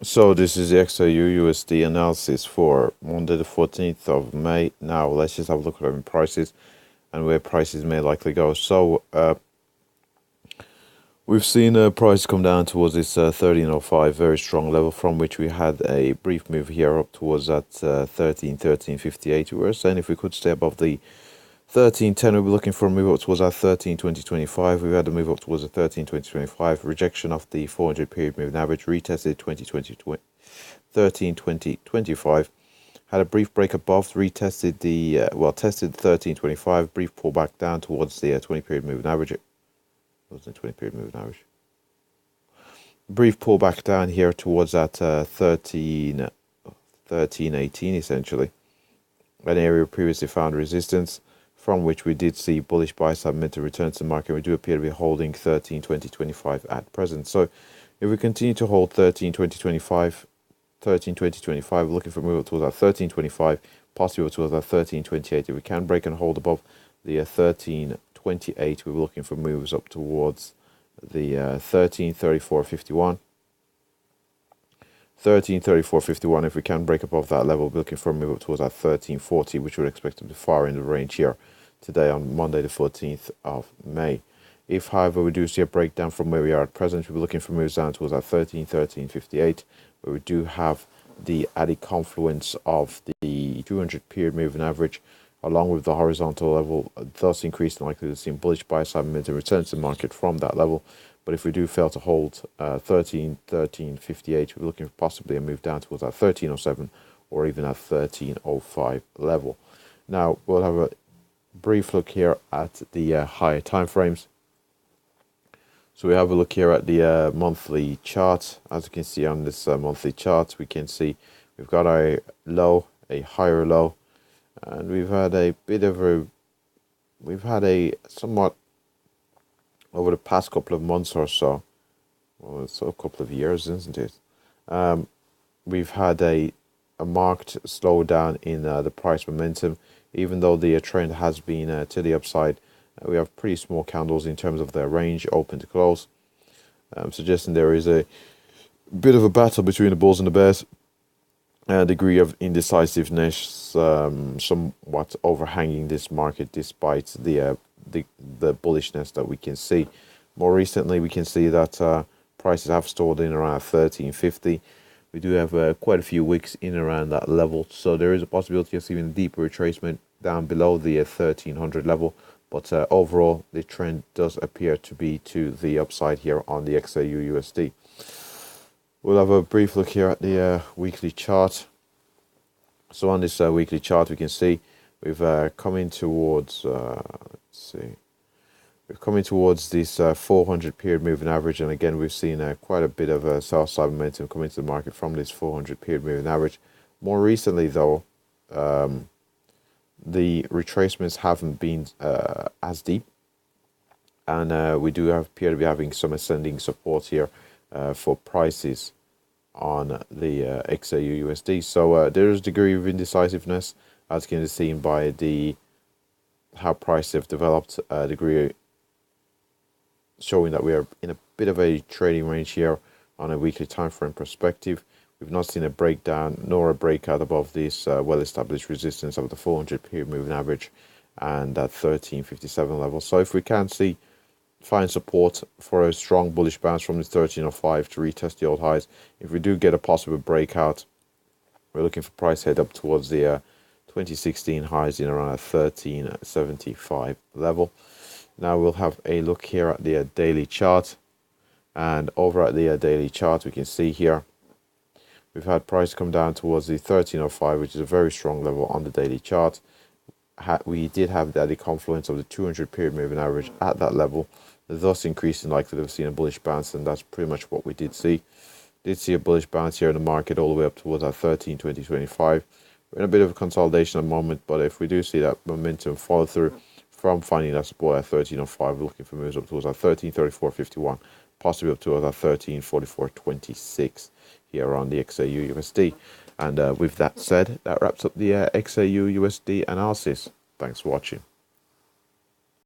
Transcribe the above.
So this is the XAUUSD analysis for Monday the 14th of May. Now let's just have a look at prices and where prices may likely go. So we've seen price come down towards this 1305 very strong level, from which we had a brief move here up towards that 1358. We were saying if we could stay above the 1310, we'll be looking for a move up towards our 132025. We've had a move up towards the 132025. Rejection of the 400 period moving average, retested 132025. Had a brief break above, retested the tested 1325. Brief pullback down towards the 20 period moving average. It wasn't 20 period moving average. Brief pullback down here towards that 1318 essentially. An area previously found resistance, from which we did see bullish buy side momentum return to the market. We do appear to be holding 132025 at present. So if we continue to hold 132025, we're looking for a move up towards our 1325, possibly up towards our 1328. If we can break and hold above the 1328, we're looking for moves up towards the 1334.51. 1334.51. If we can break above that level, we're looking for a move up towards our 1340, which we'd expect to be far in the range here today on Monday the 14th of May. If, however, we do see a breakdown from where we are at present, we'll be looking for moves down towards our 1358, where we do have the added confluence of the 200 period moving average along with the horizontal level, thus increasing likelihood of seeing bullish buy side momentum return to the market from that level. But if we do fail to hold 1358, we're looking for possibly a move down towards our 1307 or even our 1305 level. Now we'll have a brief look here at the higher time frames. So we have a look here at the monthly chart. As you can see on this monthly chart, we can see we've got a low, a higher low, and we've had a somewhat over the past couple of months or so, well, it's a couple of years, isn't it? We've had a marked slowdown in the price momentum, even though the trend has been to the upside. We have pretty small candles in terms of their range, open to close, suggesting there is a bit of a battle between the bulls and the bears. A degree of indecisiveness somewhat overhanging this market, despite the bullishness that we can see. More recently, we can see that prices have stalled in around 1350. We do have quite a few wicks in around that level, so there is a possibility of seeing a deeper retracement down below the 1300 level. But overall, the trend does appear to be to the upside here on the XAUUSD. We'll have a brief look here at the weekly chart. So on this weekly chart, we can see we've come in towards, we've come in towards this 400 period moving average, and again we've seen quite a bit of sell side momentum come into the market from this 400 period moving average. More recently, though, the retracements haven't been as deep, and we do appear to be having some ascending support here for prices on the XAUUSD. So there is a degree of indecisiveness, as can be seen by the how prices have developed, a degree showing that we are in a bit of a trading range here on a weekly time frame perspective. We've not seen a breakdown nor a breakout above this well-established resistance of the 400 period moving average and that 1357 level. So if we can find support for a strong bullish bounce from this 1305 to retest the old highs, if we do get a possible breakout, we're looking for price head up towards the 2016 highs in around a 1375 level. Now we'll have a look here at the daily chart, and over at the daily chart we can see here we've had price come down towards the 1305, which is a very strong level on the daily chart. We did have the confluence of the 200 period moving average at that level, thus increasing likelihood of seeing a bullish bounce, and that's pretty much what we did see. Did see a bullish bounce here in the market all the way up towards our 132025. We're in a bit of a consolidation at the moment, but if we do see that momentum follow through from finding that support at 1305, we're looking for moves up towards our 1334.51, possibly up towards our 1344.26 here on the XAUUSD. And with that said, that wraps up the XAUUSD analysis. Thanks for watching.